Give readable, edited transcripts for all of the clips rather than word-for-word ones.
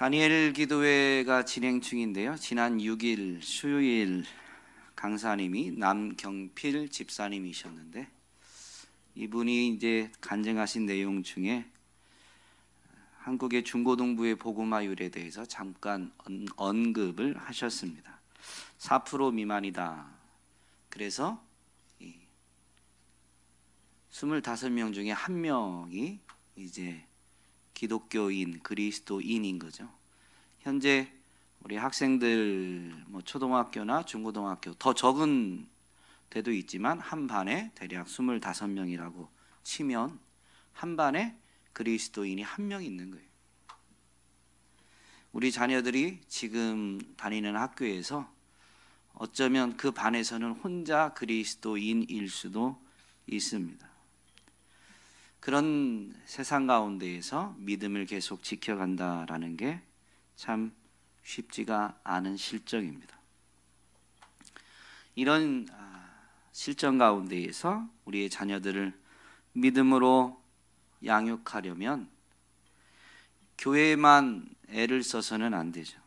다니엘 기도회가 진행 중인데요. 지난 6일 수요일 강사님이 남경필 집사님이셨는데, 이분이 이제 간증하신 내용 중에 한국의 중고등부의 복음화율에 대해서 잠깐 언급을 하셨습니다. 4% 미만이다. 그래서 25명 중에 한 명이 이제 기독교인, 그리스도인인 거죠. 현재 우리 학생들 초등학교나 중고등학교 더 적은 데도 있지만 한 반에 대략 25명이라고 치면 한 반에 그리스도인이 한 명 있는 거예요. 우리 자녀들이 지금 다니는 학교에서 어쩌면 그 반에서는 혼자 그리스도인일 수도 있습니다. 그런 세상 가운데에서 믿음을 계속 지켜간다라는 게 참 쉽지가 않은 실정입니다. 이런 실정 가운데에서 우리의 자녀들을 믿음으로 양육하려면 교회에만 애를 써서는 안 되죠.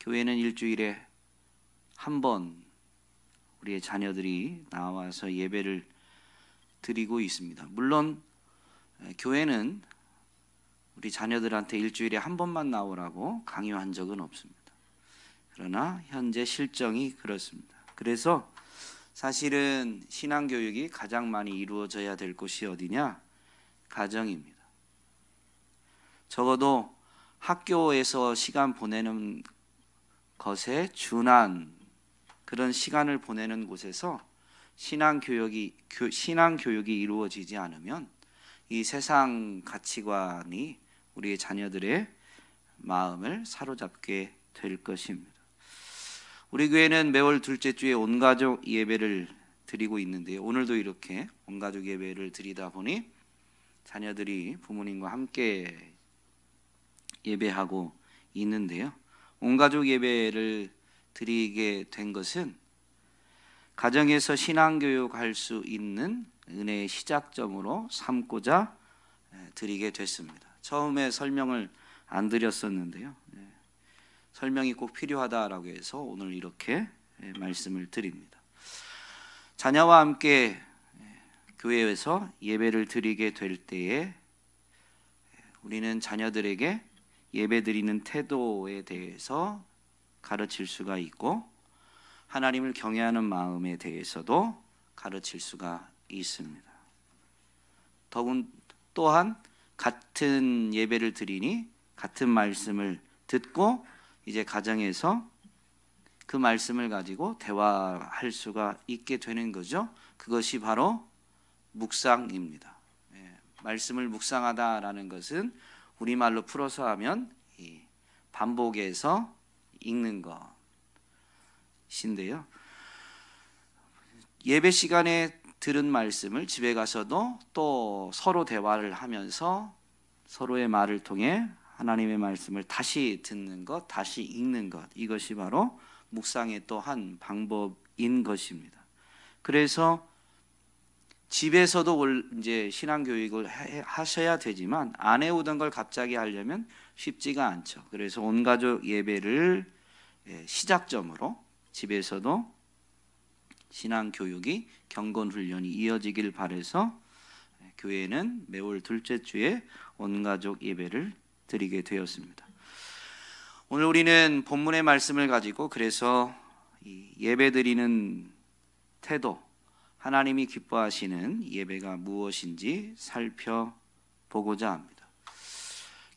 교회는 일주일에 한 번 우리의 자녀들이 나와서 예배를 드리고 있습니다. 물론 교회는 우리 자녀들한테 일주일에 한 번만 나오라고 강요한 적은 없습니다. 그러나 현재 실정이 그렇습니다. 그래서 사실은 신앙교육이 가장 많이 이루어져야 될 곳이 어디냐? 가정입니다. 적어도 학교에서 시간 보내는 것에 준한 그런 시간을 보내는 곳에서 신앙교육이 이루어지지 않으면 이 세상 가치관이 우리의 자녀들의 마음을 사로잡게 될 것입니다. 우리 교회는 매월 둘째 주에 온가족 예배를 드리고 있는데요. 오늘도 이렇게 온가족 예배를 드리다 보니 자녀들이 부모님과 함께 예배하고 있는데요. 온가족 예배를 드리게 된 것은 가정에서 신앙교육할 수 있는 은혜의 시작점으로 삼고자 드리게 됐습니다. 처음에 설명을 안 드렸었는데요. 설명이 꼭 필요하다라고 해서 오늘 이렇게 말씀을 드립니다. 자녀와 함께 교회에서 예배를 드리게 될 때에 우리는 자녀들에게 예배 드리는 태도에 대해서 가르칠 수가 있고 하나님을 경외하는 마음에 대해서도 가르칠 수가 있습니다. 또한 같은 예배를 드리니 같은 말씀을 듣고 이제 가정에서 그 말씀을 가지고 대화할 수가 있게 되는 거죠. 그것이 바로 묵상입니다. 말씀을 묵상하다라는 것은 우리말로 풀어서 하면 반복해서 읽는 것인데요. 예배 시간에 들은 말씀을 집에 가서도 또 서로 대화를 하면서 서로의 말을 통해 하나님의 말씀을 다시 듣는 것, 다시 읽는 것, 이것이 바로 묵상의 또 한 방법인 것입니다. 그래서 집에서도 이제 신앙 교육을 하셔야 되지만 안 해오던 걸 갑자기 하려면 쉽지가 않죠. 그래서 온가족 예배를 시작점으로 집에서도 신앙 교육이 경건 훈련이 이어지길 바라서 교회는 매월 둘째 주에 온가족 예배를 드리게 되었습니다. 오늘 우리는 본문의 말씀을 가지고 그래서 이 예배 드리는 태도, 하나님이 기뻐하시는 예배가 무엇인지 살펴보고자 합니다.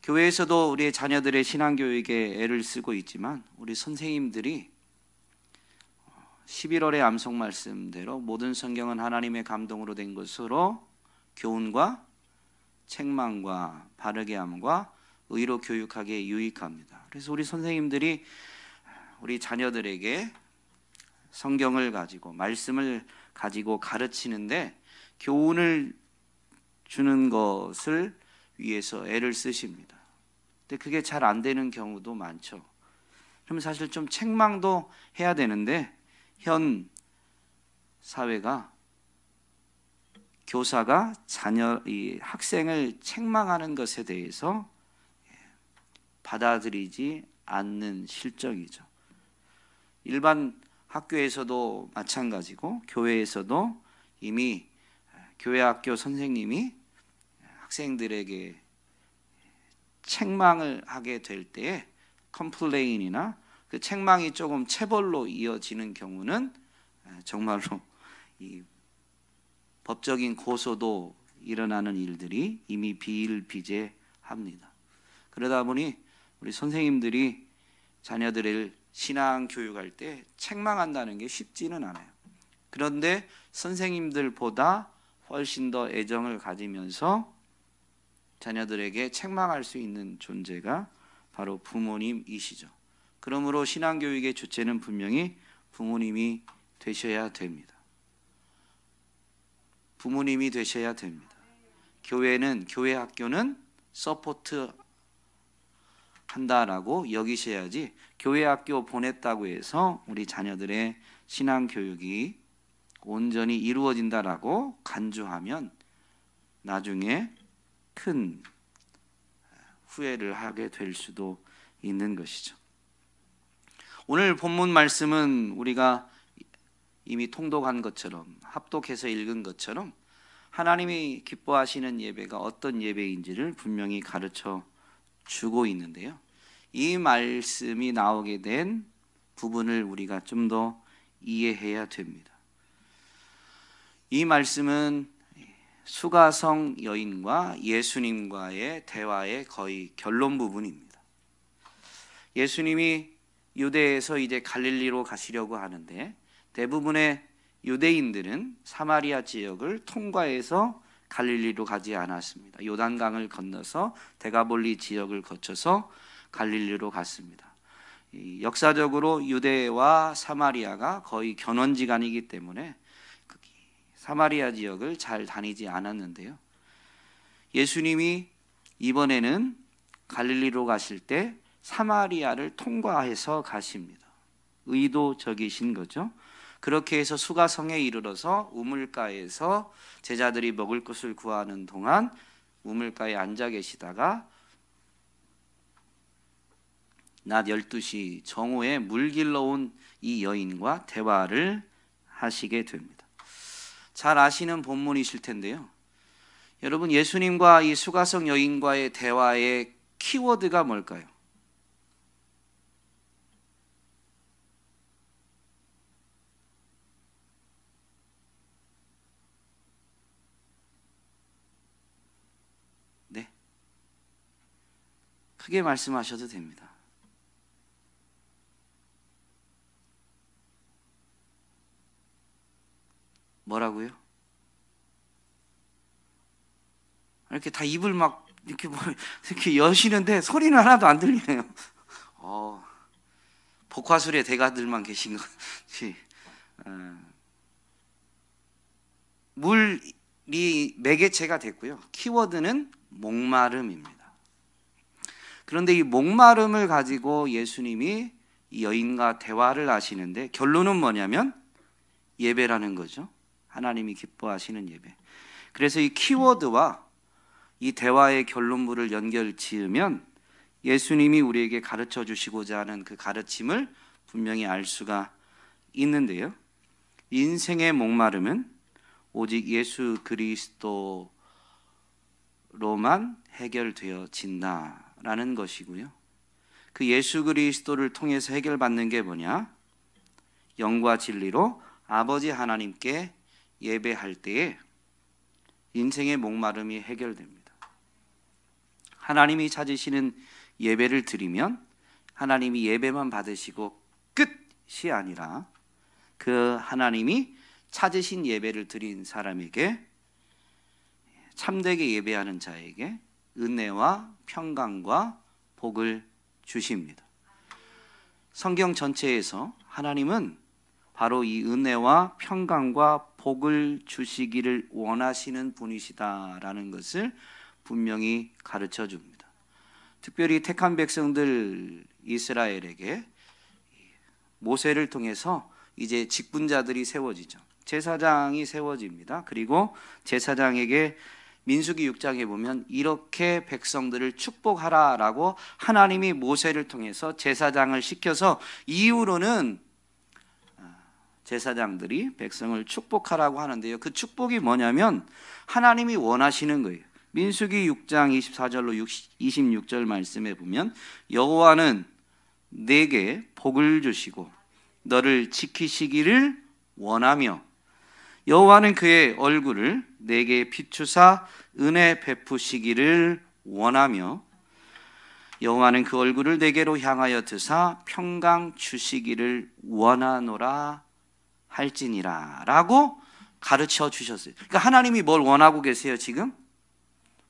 교회에서도 우리의 자녀들의 신앙교육에 애를 쓰고 있지만 우리 선생님들이 11월의 암송 말씀대로 모든 성경은 하나님의 감동으로 된 것으로 교훈과 책망과 바르게 함과 의로 교육하기에 유익합니다. 그래서 우리 선생님들이 우리 자녀들에게 성경을 가지고 말씀을 가지고 가르치는데 교훈을 주는 것을 위해서 애를 쓰십니다. 근데 그게 잘 안 되는 경우도 많죠. 그럼 사실 좀 책망도 해야 되는데 현 사회가 교사가 학생을 책망하는 것에 대해서 받아들이지 않는 실정이죠. 일반 학교에서도 마찬가지고 교회에서도 이미 교회 학교 선생님이 학생들에게 책망을 하게 될 때에 컴플레인이나 그 책망이 조금 체벌로 이어지는 경우는 정말로 이 법적인 고소도 일어나는 일들이 이미 비일비재합니다. 그러다 보니 우리 선생님들이 자녀들을 신앙 교육할 때 책망한다는 게 쉽지는 않아요. 그런데 선생님들보다 훨씬 더 애정을 가지면서 자녀들에게 책망할 수 있는 존재가 바로 부모님이시죠. 그러므로 신앙교육의 주체는 분명히 부모님이 되셔야 됩니다. 부모님이 되셔야 됩니다. 교회는, 교회 학교는 서포트 한다라고 여기셔야지, 교회 학교 보냈다고 해서 우리 자녀들의 신앙 교육이 온전히 이루어진다라고 간주하면 나중에 큰 후회를 하게 될 수도 있는 것이죠. 오늘 본문 말씀은 우리가 이미 통독한 것처럼, 합독해서 읽은 것처럼 하나님이 기뻐하시는 예배가 어떤 예배인지를 분명히 가르쳐 주고 있는데요, 이 말씀이 나오게 된 부분을 우리가 좀 더 이해해야 됩니다. 이 말씀은 수가성 여인과 예수님과의 대화의 거의 결론 부분입니다. 예수님이 유대에서 이제 갈릴리로 가시려고 하는데 대부분의 유대인들은 사마리아 지역을 통과해서 갈릴리로 가지 않았습니다. 요단강을 건너서 데가볼리 지역을 거쳐서 갈릴리로 갔습니다. 역사적으로 유대와 사마리아가 거의 견원지간이기 때문에 사마리아 지역을 잘 다니지 않았는데요, 예수님이 이번에는 갈릴리로 가실 때 사마리아를 통과해서 가십니다. 의도적이신 거죠. 그렇게 해서 수가성에 이르러서 우물가에서 제자들이 먹을 것을 구하는 동안 우물가에 앉아 계시다가 낮 12시 정오에 물 길러 온 이 여인과 대화를 하시게 됩니다. 잘 아시는 본문이실 텐데요, 여러분, 예수님과 이 수가성 여인과의 대화의 키워드가 뭘까요? 네, 크게 말씀하셔도 됩니다. 뭐라고요? 이렇게 다 입을 막 이렇게 이렇게 여시는데 소리는 하나도 안 들리네요. 복화술의 대가들만 계신 것이. 물이 매개체가 됐고요, 키워드는 목마름입니다. 그런데 이 목마름을 가지고 예수님이 이 여인과 대화를 하시는데 결론은 뭐냐면 예배라는 거죠. 하나님이 기뻐하시는 예배. 그래서 이 키워드와 이 대화의 결론부를 연결 지으면 예수님이 우리에게 가르쳐 주시고자 하는 그 가르침을 분명히 알 수가 있는데요, 인생의 목마름은 오직 예수 그리스도로만 해결되어진다라는 것이고요, 그 예수 그리스도를 통해서 해결받는 게 뭐냐? 영과 진리로 아버지 하나님께 예배할 때에 인생의 목마름이 해결됩니다. 하나님이 찾으시는 예배를 드리면 하나님이 예배만 받으시고 끝이 아니라 그 하나님이 찾으신 예배를 드린 사람에게, 참되게 예배하는 자에게 은혜와 평강과 복을 주십니다. 성경 전체에서 하나님은 바로 이 은혜와 평강과 복을 주시기를 원하시는 분이시다라는 것을 분명히 가르쳐 줍니다. 특별히 택한 백성들 이스라엘에게 모세를 통해서 이제 직분자들이 세워지죠. 제사장이 세워집니다. 그리고 제사장에게 민수기 6장에 보면 이렇게 백성들을 축복하라라고 하나님이 모세를 통해서 제사장을 시켜서 이후로는 제사장들이 백성을 축복하라고 하는데요. 그 축복이 뭐냐면 하나님이 원하시는 거예요. 민수기 6장 24절로 26절 말씀에 보면 여호와는 내게 복을 주시고 너를 지키시기를 원하며 여호와는 그의 얼굴을 내게 비추사 은혜 베푸시기를 원하며 여호와는 그 얼굴을 내게로 향하여 드사 평강 주시기를 원하노라 할지니라 라고 가르쳐 주셨어요. 그러니까 하나님이 뭘 원하고 계세요? 지금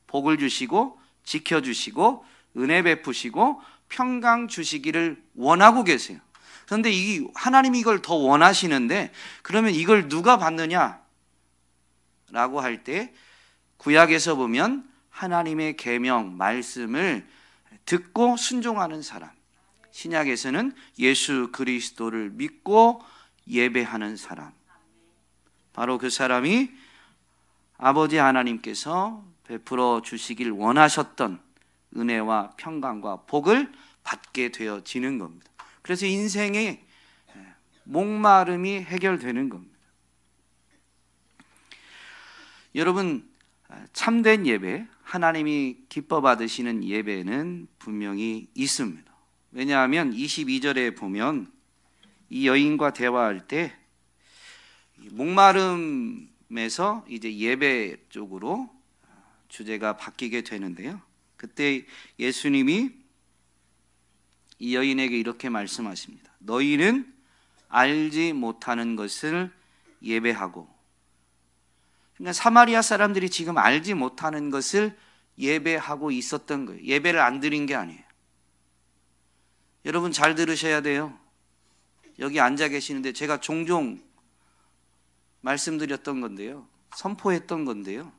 복을 주시고 지켜주시고 은혜 베푸시고 평강 주시기를 원하고 계세요. 그런데 하나님이 이걸 더 원하시는데 그러면 이걸 누가 받느냐? 라고 할 때 구약에서 보면 하나님의 계명, 말씀을 듣고 순종하는 사람, 신약에서는 예수 그리스도를 믿고 예배하는 사람, 바로 그 사람이 아버지 하나님께서 베풀어 주시길 원하셨던 은혜와 평강과 복을 받게 되어지는 겁니다. 그래서 인생의 목마름이 해결되는 겁니다. 여러분, 참된 예배, 하나님이 기뻐 받으시는 예배는 분명히 있습니다. 왜냐하면 22절에 보면 이 여인과 대화할 때 목마름에서 이제 예배 쪽으로 주제가 바뀌게 되는데요. 그때 예수님이 이 여인에게 이렇게 말씀하십니다. 너희는 알지 못하는 것을 예배하고, 그러니까 사마리아 사람들이 지금 알지 못하는 것을 예배하고 있었던 거예요. 예배를 안 드린 게 아니에요. 여러분 잘 들으셔야 돼요. 여기 앉아 계시는데 제가 종종 말씀드렸던 건데요. 선포했던 건데요.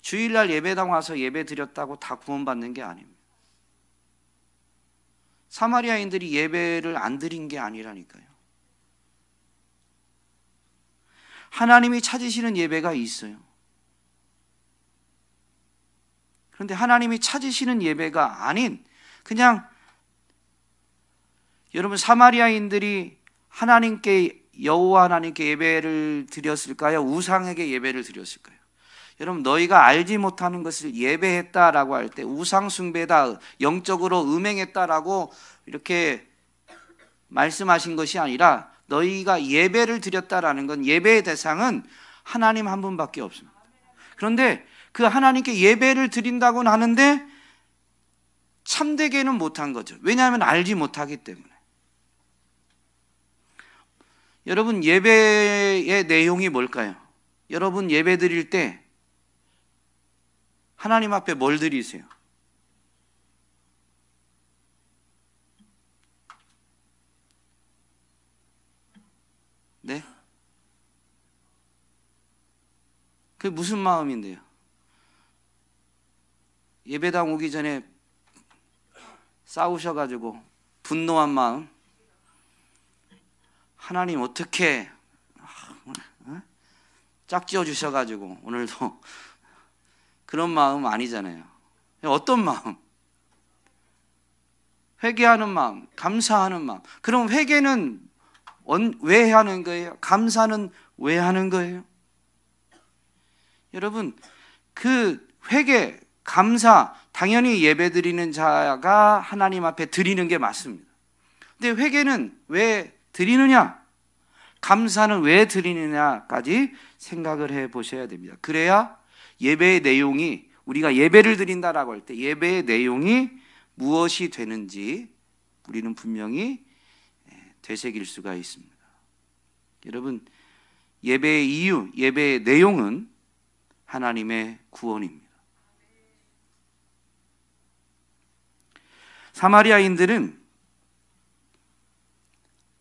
주일날 예배당 와서 예배 드렸다고 다 구원받는 게 아닙니다. 사마리아인들이 예배를 안 드린 게 아니라니까요. 하나님이 찾으시는 예배가 있어요. 그런데 하나님이 찾으시는 예배가 아닌 그냥 여러분 사마리아인들이 하나님께 여호와 하나님께 예배를 드렸을까요? 우상에게 예배를 드렸을까요? 여러분 너희가 알지 못하는 것을 예배했다라고 할 때 우상 숭배다, 영적으로 음행했다라고 이렇게 말씀하신 것이 아니라 너희가 예배를 드렸다라는 건 예배의 대상은 하나님 한 분밖에 없습니다. 그런데 그 하나님께 예배를 드린다고는 하는데 참되게는 못한 거죠. 왜냐하면 알지 못하기 때문에. 여러분 예배의 내용이 뭘까요? 여러분 예배 드릴 때 하나님 앞에 뭘 드리세요? 네? 그게 무슨 마음인데요? 예배당 오기 전에 싸우셔가지고 분노한 마음, 하나님 어떻게 짝지어 주셔가지고 오늘도 그런 마음 아니잖아요. 어떤 마음? 회개하는 마음, 감사하는 마음. 그럼 회개는 왜 하는 거예요? 감사는 왜 하는 거예요? 여러분 그 회개, 감사 당연히 예배드리는 자가 하나님 앞에 드리는 게 맞습니다. 근데 회개는 왜 드리느냐? 감사는 왜 드리느냐까지 생각을 해 보셔야 됩니다. 그래야 예배의 내용이, 우리가 예배를 드린다라고 할 때 예배의 내용이 무엇이 되는지 우리는 분명히 되새길 수가 있습니다. 여러분 예배의 이유, 예배의 내용은 하나님의 구원입니다. 사마리아인들은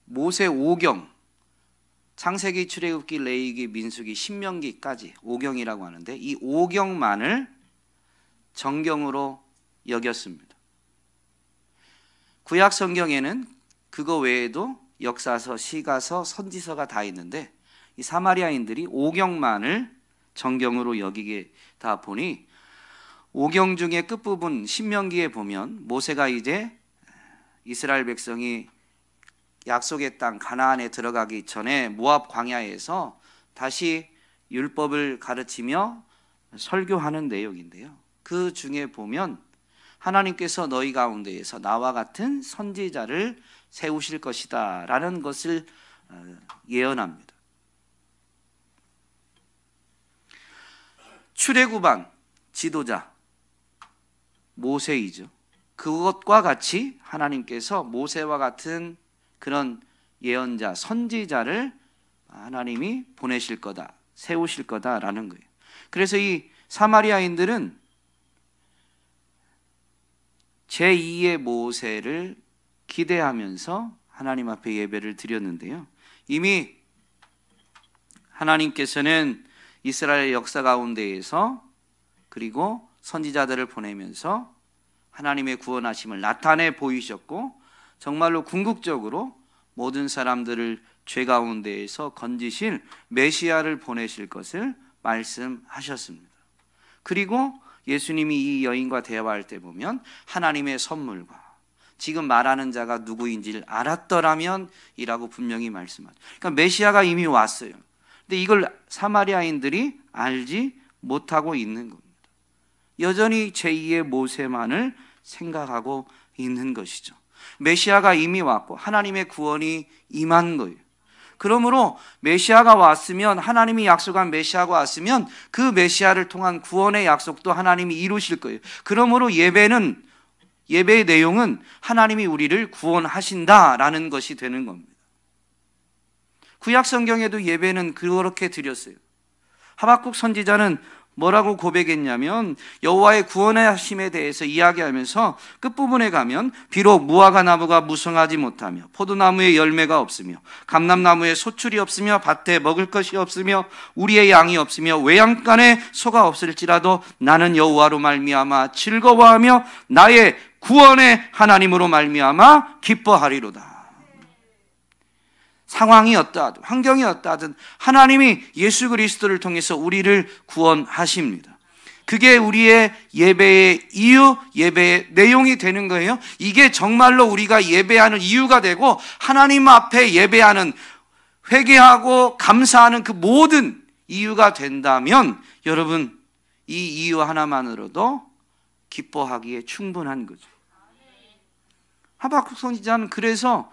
모세 5경, 창세기, 출애굽기, 레위기, 민수기, 신명기까지 5경이라고 하는데 이 5경만을 정경으로 여겼습니다. 구약 성경에는 그거 외에도 역사서, 시가서, 선지서가 다 있는데 이 사마리아인들이 5경만을 정경으로 여기다 보니 오경 중에 끝부분 신명기에 보면 모세가 이제 이스라엘 백성이 약속의 땅 가나안에 들어가기 전에 모압 광야에서 다시 율법을 가르치며 설교하는 내용인데요. 그 중에 보면 하나님께서 너희 가운데에서 나와 같은 선지자를 세우실 것이다 라는 것을 예언합니다. 출애굽한 지도자 모세이죠. 그것과 같이 하나님께서 모세와 같은 그런 예언자, 선지자를 하나님이 보내실 거다, 세우실 거다라는 거예요. 그래서 이 사마리아인들은 제2의 모세를 기대하면서 하나님 앞에 예배를 드렸는데요. 이미 하나님께서는 이스라엘 역사 가운데에서 그리고 선지자들을 보내면서 하나님의 구원하심을 나타내 보이셨고 정말로 궁극적으로 모든 사람들을 죄 가운데에서 건지실 메시아를 보내실 것을 말씀하셨습니다. 그리고 예수님이 이 여인과 대화할 때 보면 하나님의 선물과 지금 말하는 자가 누구인지를 알았더라면 이라고 분명히 말씀하죠. 그러니까 메시아가 이미 왔어요. 근데 이걸 사마리아인들이 알지 못하고 있는 겁니다. 여전히 제2의 모세만을 생각하고 있는 것이죠. 메시아가 이미 왔고 하나님의 구원이 임한 거예요. 그러므로 메시아가 왔으면, 하나님이 약속한 메시아가 왔으면 그 메시아를 통한 구원의 약속도 하나님이 이루실 거예요. 그러므로 예배의 내용은 하나님이 우리를 구원하신다라는 것이 되는 겁니다. 구약 성경에도 예배는 그렇게 드렸어요. 하박국 선지자는 뭐라고 고백했냐면 여호와의 구원하심에 대해서 이야기하면서 끝부분에 가면 비록 무화과 나무가 무성하지 못하며 포도나무에 열매가 없으며 감람나무에 소출이 없으며 밭에 먹을 것이 없으며 우리의 양이 없으며 외양간에 소가 없을지라도 나는 여호와로 말미암아 즐거워하며 나의 구원의 하나님으로 말미암아 기뻐하리로다. 상황이 어떠하든 환경이 어떠하든 하나님이 예수 그리스도를 통해서 우리를 구원하십니다. 그게 우리의 예배의 이유, 예배의 내용이 되는 거예요. 이게 정말로 우리가 예배하는 이유가 되고 하나님 앞에 예배하는, 회개하고 감사하는 그 모든 이유가 된다면 여러분, 이 이유 하나만으로도 기뻐하기에 충분한 거죠. 하박국 선지자는 그래서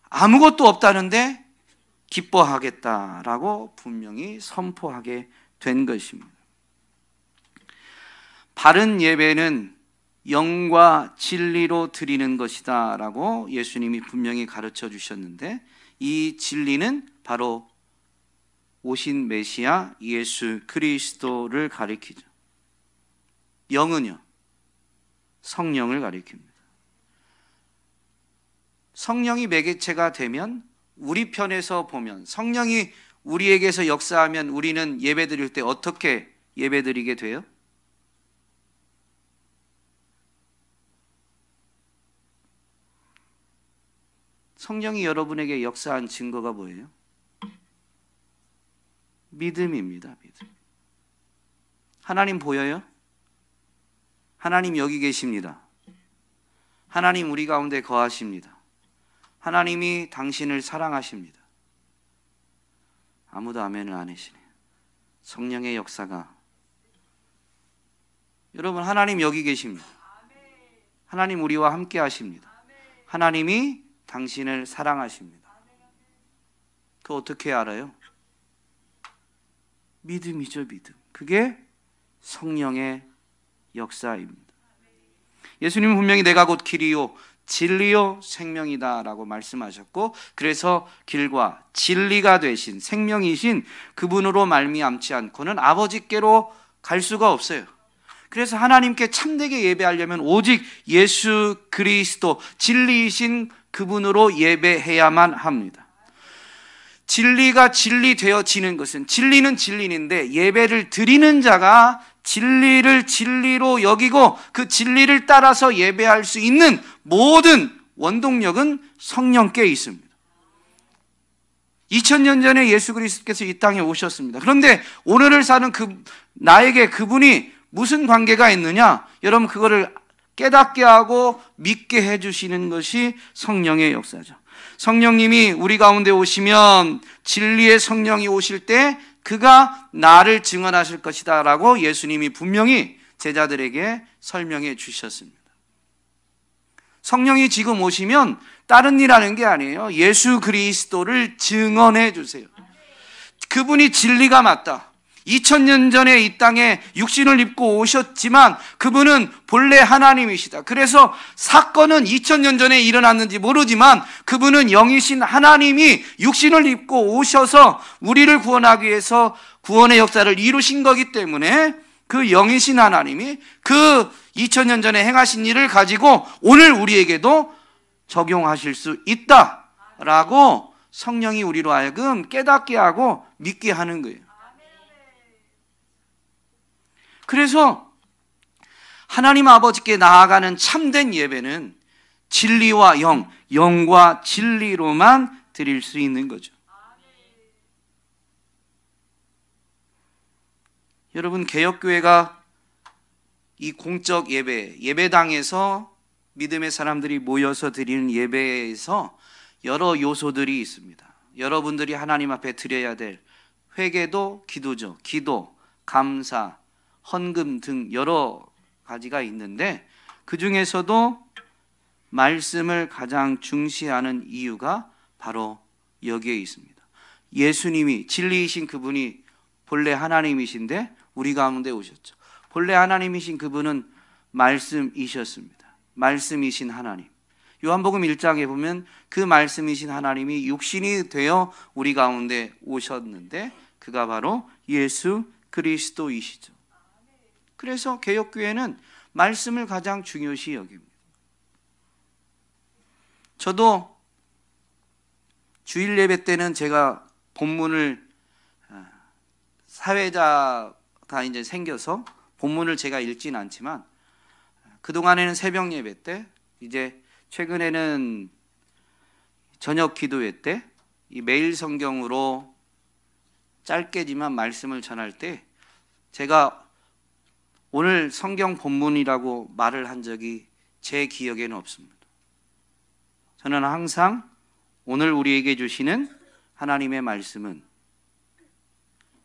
아무것도 없다는데 기뻐하겠다라고 분명히 선포하게 된 것입니다. 바른 예배는 영과 진리로 드리는 것이다 라고 예수님이 분명히 가르쳐 주셨는데, 이 진리는 바로 오신 메시아 예수 그리스도를 가리키죠. 영은요, 성령을 가리킵니다. 성령이 매개체가 되면, 우리 편에서 보면 성령이 우리에게서 역사하면 우리는 예배드릴 때 어떻게 예배드리게 돼요? 성령이 여러분에게 역사한 증거가 뭐예요? 믿음입니다. 믿음. 하나님 보여요? 하나님 여기 계십니다. 하나님 우리 가운데 거하십니다. 하나님이 당신을 사랑하십니다. 아무도 아멘을 안 하시네요. 성령의 역사가, 여러분, 하나님 여기 계십니다. 하나님 우리와 함께 하십니다. 하나님이 당신을 사랑하십니다. 그거 어떻게 알아요? 믿음이죠, 믿음. 그게 성령의 역사입니다. 예수님은 분명히 내가 곧 길이요 진리요 생명이다 라고 말씀하셨고, 그래서 길과 진리가 되신 생명이신 그분으로 말미암지 않고는 아버지께로 갈 수가 없어요. 그래서 하나님께 참되게 예배하려면 오직 예수 그리스도 진리이신 그분으로 예배해야만 합니다. 진리가 진리되어지는 것은, 진리는 진리인데 예배를 드리는 자가 진리를 진리로 여기고 그 진리를 따라서 예배할 수 있는 모든 원동력은 성령께 있습니다. 2000년 전에 예수 그리스도께서 이 땅에 오셨습니다. 그런데 오늘을 사는 나에게 그분이 무슨 관계가 있느냐? 여러분, 그거를 깨닫게 하고 믿게 해주시는 것이 성령의 역사죠. 성령님이 우리 가운데 오시면, 진리의 성령이 오실 때 그가 나를 증언하실 것이다 라고 예수님이 분명히 제자들에게 설명해 주셨습니다. 성령이 지금 오시면 다른 일 하는 게 아니에요. 예수 그리스도를 증언해 주세요. 그분이 진리가 맞다. 2000년 전에 이 땅에 육신을 입고 오셨지만 그분은 본래 하나님이시다. 그래서 사건은 2000년 전에 일어났는지 모르지만 그분은 영이신 하나님이 육신을 입고 오셔서 우리를 구원하기 위해서 구원의 역사를 이루신 거기 때문에 그 영이신 하나님이 그 2000년 전에 행하신 일을 가지고 오늘 우리에게도 적용하실 수 있다라고 성령이 우리로 하여금 깨닫게 하고 믿게 하는 거예요. 그래서 하나님 아버지께 나아가는 참된 예배는 진리와 영과 진리로만 드릴 수 있는 거죠. 여러분, 개혁교회가 이 공적 예배당에서 믿음의 사람들이 모여서 드리는 예배에서 여러 요소들이 있습니다. 여러분들이 하나님 앞에 드려야 될 회개도 기도죠. 기도, 감사, 헌금 등 여러 가지가 있는데 그 중에서도 말씀을 가장 중시하는 이유가 바로 여기에 있습니다. 예수님이, 진리이신 그분이 본래 하나님이신데 우리 가운데 오셨죠. 본래 하나님이신 그분은 말씀이셨습니다. 말씀이신 하나님. 요한복음 1장에 보면 그 말씀이신 하나님이 육신이 되어 우리 가운데 오셨는데 그가 바로 예수 그리스도이시죠. 그래서 개혁교회는 말씀을 가장 중요시 여깁니다. 저도 주일 예배 때는 제가 본문을 사회자가 이제 생겨서 본문을 제가 읽지는 않지만 그동안에는 새벽 예배 때, 이제 최근에는 저녁 기도회 때 이 매일 성경으로 짧게지만 말씀을 전할 때 제가 오늘 성경 본문이라고 말을 한 적이 제 기억에는 없습니다. 저는 항상 오늘 우리에게 주시는 하나님의 말씀은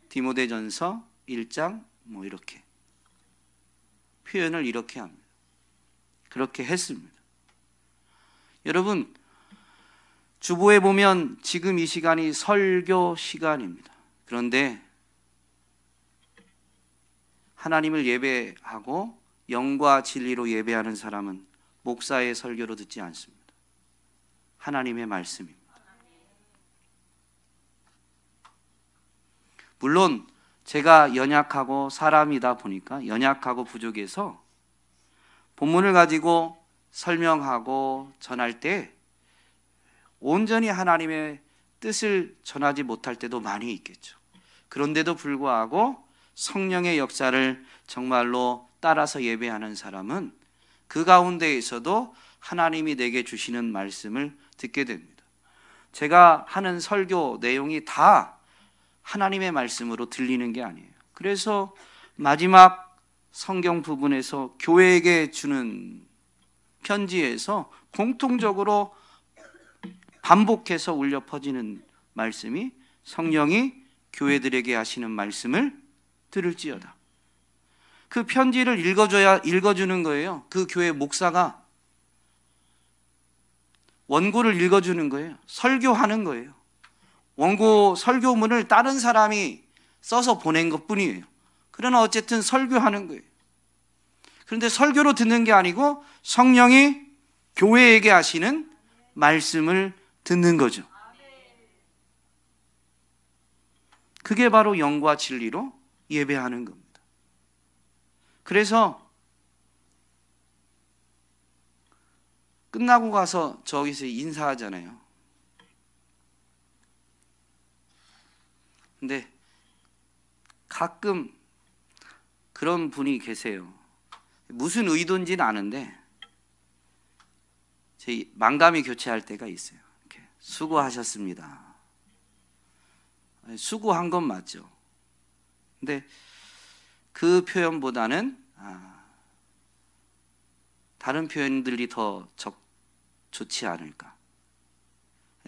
디모데전서 1장 이렇게 표현을 이렇게 합니다. 그렇게 했습니다. 여러분, 주보에 보면 지금 이 시간이 설교 시간입니다. 그런데 하나님을 예배하고 영과 진리로 예배하는 사람은 목사의 설교로 듣지 않습니다. 하나님의 말씀입니다. 물론 제가 연약하고 사람이다 보니까 연약하고 부족해서 본문을 가지고 설명하고 전할 때 온전히 하나님의 뜻을 전하지 못할 때도 많이 있겠죠. 그런데도 불구하고 성령의 역사를 정말로 따라서 예배하는 사람은 그 가운데에서도 하나님이 내게 주시는 말씀을 듣게 됩니다. 제가 하는 설교 내용이 다 하나님의 말씀으로 들리는 게 아니에요. 그래서 마지막 성경 부분에서 교회에게 주는 편지에서 공통적으로 반복해서 울려 퍼지는 말씀이 성령이 교회들에게 하시는 말씀을 들을지어다. 그 편지를 읽어주는 거예요. 그 교회 목사가 원고를 읽어주는 거예요. 설교하는 거예요. 원고 설교문을 다른 사람이 써서 보낸 것뿐이에요. 그러나 어쨌든 설교하는 거예요. 그런데 설교로 듣는 게 아니고 성령이 교회에게 하시는 말씀을 듣는 거죠. 그게 바로 영과 진리로 예배하는 겁니다. 그래서 끝나고 가서 저기서 인사하잖아요. 근데 가끔 그런 분이 계세요. 무슨 의도인지는 아는데 제 만감이 교체할 때가 있어요. 이렇게 수고하셨습니다. 수고한 건 맞죠. 근데 그 표현보다는 다른 표현들이 더 좋지 않을까.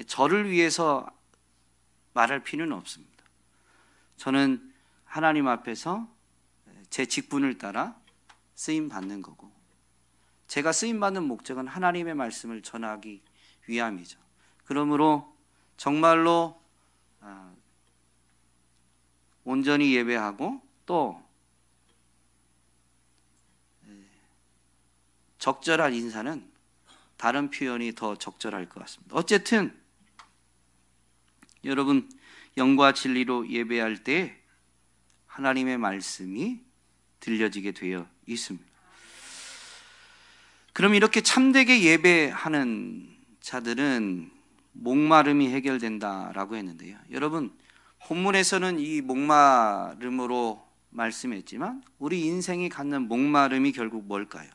저를 위해서 말할 필요는 없습니다. 저는 하나님 앞에서 제 직분을 따라 쓰임 받는 거고, 제가 쓰임 받는 목적은 하나님의 말씀을 전하기 위함이죠. 그러므로 정말로 온전히 예배하고 또 적절한 인사는 다른 표현이 더 적절할 것 같습니다. 어쨌든 여러분, 영과 진리로 예배할 때 하나님의 말씀이 들려지게 되어 있습니다. 그럼 이렇게 참되게 예배하는 자들은 목마름이 해결된다라고 했는데요. 여러분, 본문에서는 이 목마름으로 말씀했지만 우리 인생이 갖는 목마름이 결국 뭘까요?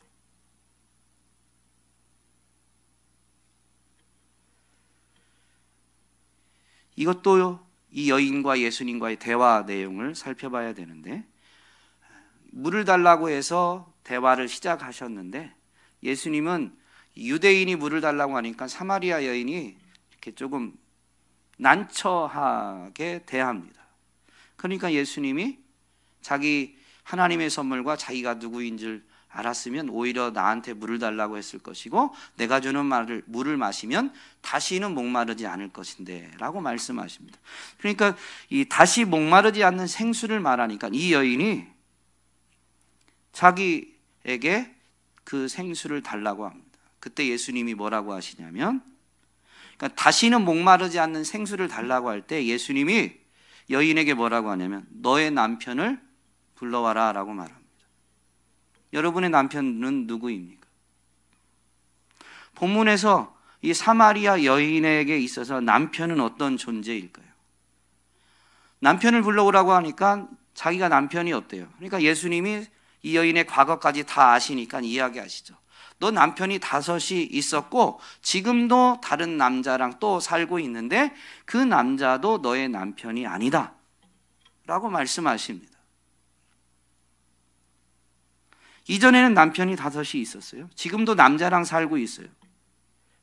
이것도 이 여인과 예수님과의 대화 내용을 살펴봐야 되는데, 물을 달라고 해서 대화를 시작하셨는데 예수님은 유대인이 물을 달라고 하니까 사마리아 여인이 이렇게 조금 난처하게 대합니다. 그러니까 예수님이 자기 하나님의 선물과 자기가 누구인 줄 알았으면 오히려 나한테 물을 달라고 했을 것이고, 내가 주는 물을 마시면 다시는 목마르지 않을 것인데 라고 말씀하십니다. 그러니까 이 다시 목마르지 않는 생수를 말하니까 이 여인이 자기에게 그 생수를 달라고 합니다. 그때 예수님이 뭐라고 하시냐면, 그러니까 다시는 목마르지 않는 생수를 달라고 할 때 예수님이 여인에게 뭐라고 하냐면 너의 남편을 불러와라 라고 말합니다. 여러분의 남편은 누구입니까? 본문에서 이 사마리아 여인에게 있어서 남편은 어떤 존재일까요? 남편을 불러오라고 하니까 자기가 남편이 없대요. 그러니까 예수님이 이 여인의 과거까지 다 아시니까 이야기하시죠. 너 남편이 5이 있었고 지금도 다른 남자랑 또 살고 있는데 그 남자도 너의 남편이 아니다 라고 말씀하십니다. 이전에는 남편이 5이 있었어요. 지금도 남자랑 살고 있어요.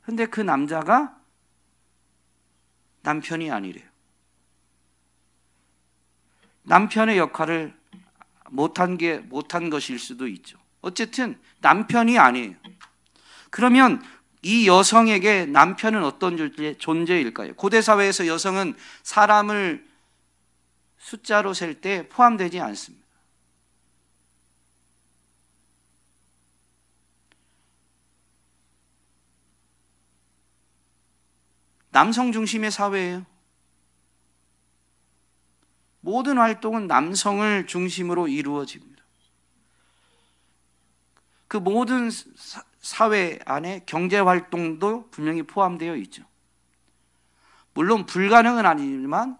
근데 그 남자가 남편이 아니래요. 남편의 역할을 못한 것일 수도 있죠. 어쨌든 남편이 아니에요. 그러면 이 여성에게 남편은 어떤 존재일까요? 고대 사회에서 여성은 사람을 숫자로 셀 때 포함되지 않습니다. 남성 중심의 사회예요. 모든 활동은 남성을 중심으로 이루어집니다. 그 모든 사회 안에 경제 활동도 분명히 포함되어 있죠. 물론 불가능은 아니지만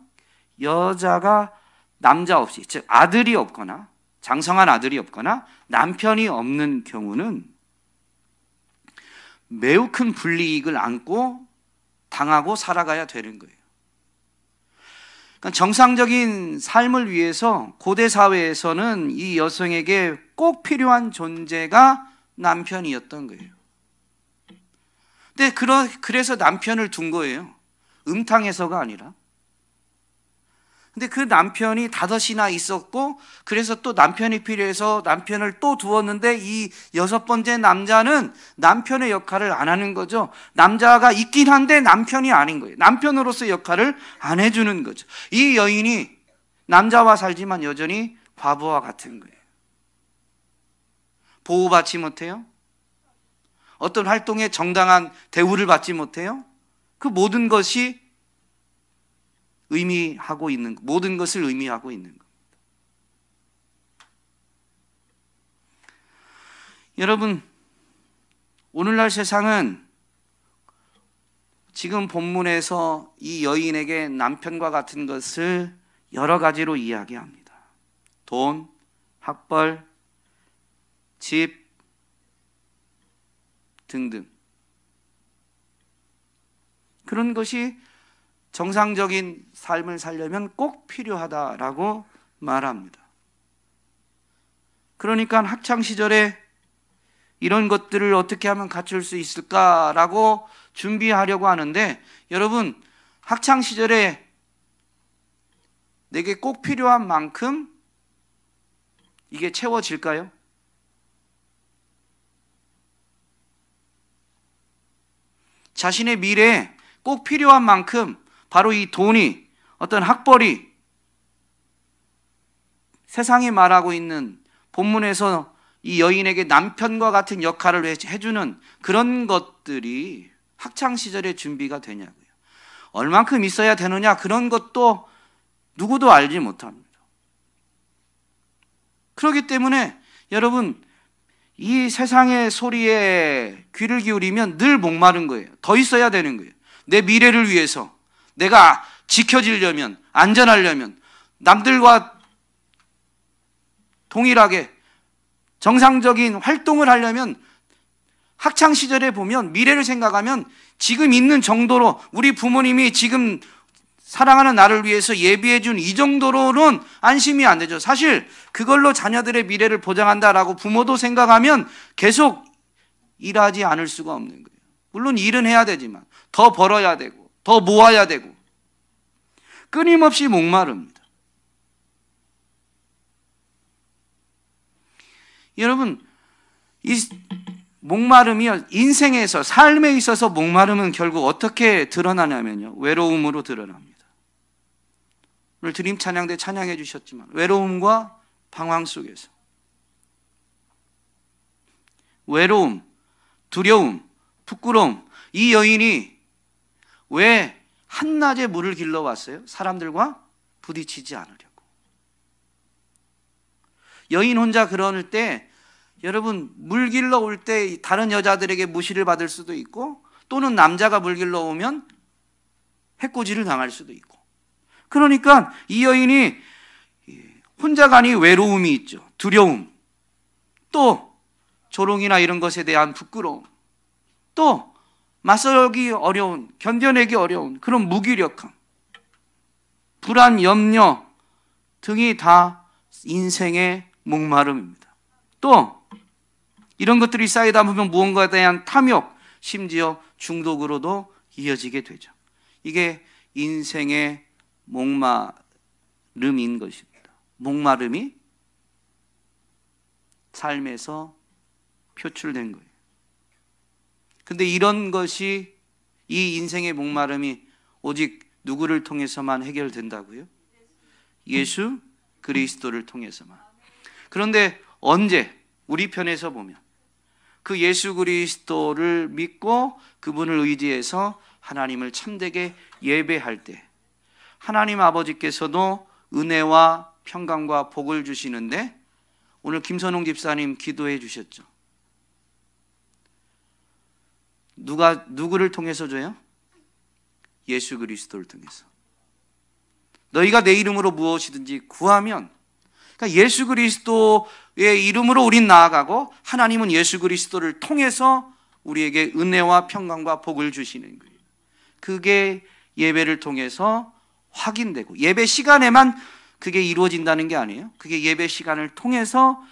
여자가 남자 없이, 즉 아들이 없거나 장성한 아들이 없거나 남편이 없는 경우는 매우 큰 불이익을 안고 당하고 살아가야 되는 거예요. 그러니까 정상적인 삶을 위해서 고대 사회에서는 이 여성에게 꼭 필요한 존재가 남편이었던 거예요. 근데 그래서 남편을 둔 거예요. 음탕해서가 아니라. 근데 그 남편이 5이나 있었고, 그래서 또 남편이 필요해서 남편을 또 두었는데 이 6번째 남자는 남편의 역할을 안 하는 거죠. 남자가 있긴 한데 남편이 아닌 거예요. 남편으로서 역할을 안 해주는 거죠. 이 여인이 남자와 살지만 여전히 과부와 같은 거예요. 보호받지 못해요. 어떤 활동에 정당한 대우를 받지 못해요. 그 모든 것이 모든 것을 의미하고 있는 겁니다. 여러분, 오늘날 세상은 지금 본문에서 이 여인에게 남편과 같은 것을 여러 가지로 이야기합니다. 돈, 학벌, 집 등등. 그런 것이 정상적인 삶을 살려면 꼭 필요하다라고 말합니다. 그러니까 학창시절에 이런 것들을 어떻게 하면 갖출 수 있을까라고 준비하려고 하는데, 여러분, 학창시절에 내게 꼭 필요한 만큼 이게 채워질까요? 자신의 미래에 꼭 필요한 만큼 바로 이 돈이, 어떤 학벌이, 세상이 말하고 있는 본문에서 이 여인에게 남편과 같은 역할을 해주는 그런 것들이 학창시절에 준비가 되냐고요. 얼만큼 있어야 되느냐, 그런 것도 누구도 알지 못합니다. 그렇기 때문에 여러분, 이 세상의 소리에 귀를 기울이면 늘 목마른 거예요. 더 있어야 되는 거예요. 내 미래를 위해서, 내가 지켜지려면, 안전하려면, 남들과 동일하게 정상적인 활동을 하려면, 학창시절에 보면 미래를 생각하면 지금 있는 정도로, 우리 부모님이 지금 사랑하는 나를 위해서 예비해 준 이 정도로는 안심이 안 되죠. 사실 그걸로 자녀들의 미래를 보장한다라고 부모도 생각하면 계속 일하지 않을 수가 없는 거예요. 물론 일은 해야 되지만 더 벌어야 되고 더 모아야 되고 끊임없이 목마릅니다. 여러분, 이 목마름이 인생에서, 삶에 있어서 목마름은 결국 어떻게 드러나냐면요, 외로움으로 드러납니다. 오늘 드림 찬양 때 찬양해 주셨지만 외로움과 방황 속에서, 외로움, 두려움, 부끄러움, 이 여인이 왜 한낮에 물을 길러왔어요? 사람들과 부딪히지 않으려고. 여인 혼자 그러는 때, 여러분, 물 길러 올 때 다른 여자들에게 무시를 받을 수도 있고, 또는 남자가 물 길러 오면 해코지를 당할 수도 있고. 그러니까 이 여인이 혼자 가니 외로움이 있죠. 두려움, 또 조롱이나 이런 것에 대한 부끄러움, 또 맞서기 어려운, 견뎌내기 어려운 그런 무기력함, 불안, 염려 등이 다 인생의 목마름입니다. 또 이런 것들이 쌓이다 보면 무언가에 대한 탐욕, 심지어 중독으로도 이어지게 되죠. 이게 인생의 목마름인 것입니다. 목마름이 삶에서 표출된 거예요. 근데 이런 것이, 이 인생의 목마름이 오직 누구를 통해서만 해결된다고요? 예수 그리스도를 통해서만. 그런데 언제, 우리 편에서 보면 그 예수 그리스도를 믿고 그분을 의지해서 하나님을 참되게 예배할 때 하나님 아버지께서도 은혜와 평강과 복을 주시는데, 오늘 김선홍 집사님 기도해 주셨죠. 누구를 통해서 줘요? 예수 그리스도를 통해서. 너희가 내 이름으로 무엇이든지 구하면, 그러니까 예수 그리스도의 이름으로 우린 나아가고 하나님은 예수 그리스도를 통해서 우리에게 은혜와 평강과 복을 주시는 거예요. 그게 예배를 통해서 확인되고, 예배 시간에만 그게 이루어진다는 게 아니에요. 그게 예배 시간을 통해서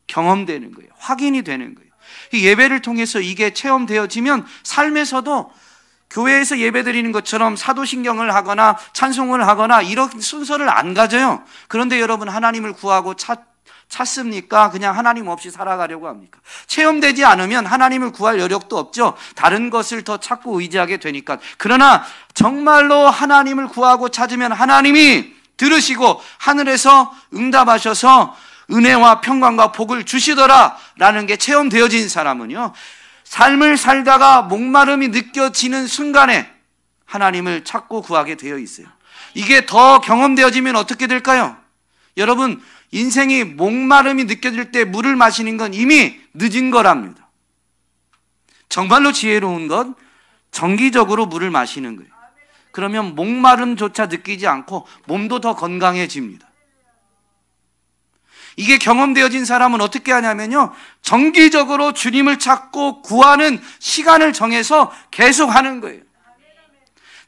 경험되는 거예요. 확인이 되는 거예요. 이 예배를 통해서 이게 체험되어지면 삶에서도 교회에서 예배드리는 것처럼 사도신경을 하거나 찬송을 하거나 이런 순서를 안 가져요. 그런데 여러분, 하나님을 구하고 찾습니까? 그냥 하나님 없이 살아가려고 합니까? 체험되지 않으면 하나님을 구할 여력도 없죠. 다른 것을 더 찾고 의지하게 되니까. 그러나 정말로 하나님을 구하고 찾으면 하나님이 들으시고 하늘에서 응답하셔서 은혜와 평강과 복을 주시더라라는 게 체험되어진 사람은요, 삶을 살다가 목마름이 느껴지는 순간에 하나님을 찾고 구하게 되어 있어요. 이게 더 경험되어지면 어떻게 될까요? 여러분, 인생이 목마름이 느껴질 때 물을 마시는 건 이미 늦은 거랍니다. 정말로 지혜로운 건 정기적으로 물을 마시는 거예요. 그러면 목마름조차 느끼지 않고 몸도 더 건강해집니다. 이게 경험되어진 사람은 어떻게 하냐면요, 정기적으로 주님을 찾고 구하는 시간을 정해서 계속 하는 거예요.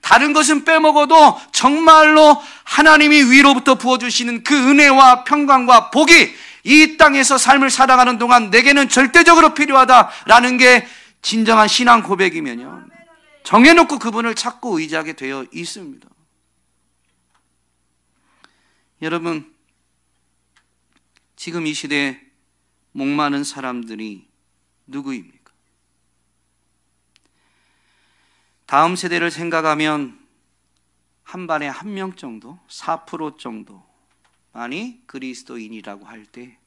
다른 것은 빼먹어도 정말로 하나님이 위로부터 부어주시는 그 은혜와 평강과 복이 이 땅에서 삶을 살아가는 동안 내게는 절대적으로 필요하다라는 게 진정한 신앙 고백이면요, 정해놓고 그분을 찾고 의지하게 되어 있습니다. 여러분, 지금 이 시대에 목마른 사람들이 누구입니까? 다음 세대를 생각하면 한 반에 한 명 정도, 4% 정도만이 그리스도인이라고 할 때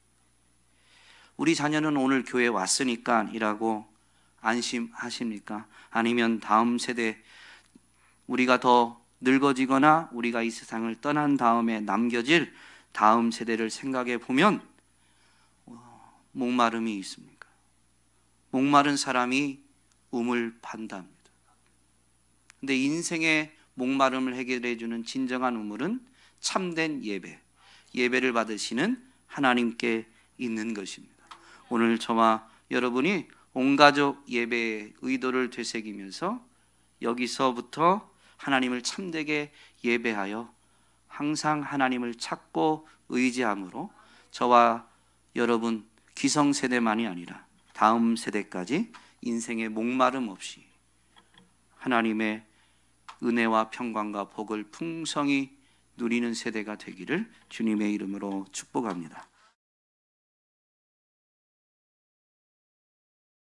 우리 자녀는 오늘 교회에 왔으니까 이라고 안심하십니까? 아니면 다음 세대, 우리가 더 늙어지거나 우리가 이 세상을 떠난 다음에 남겨질 다음 세대를 생각해 보면 목마름이 있습니까? 목마른 사람이 우물 판답니다. 근데 인생의 목마름을 해결해 주는 진정한 우물은 참된 예배, 예배를 받으시는 하나님께 있는 것입니다. 오늘 저와 여러분이 온 가족 예배의 의도를 되새기면서 여기서부터 하나님을 참되게 예배하여 항상 하나님을 찾고 의지함으로 저와 여러분 기성세대만이 아니라 다음 세대까지 인생의 목마름 없이 하나님의 은혜와 평강과 복을 풍성히 누리는 세대가 되기를 주님의 이름으로 축복합니다.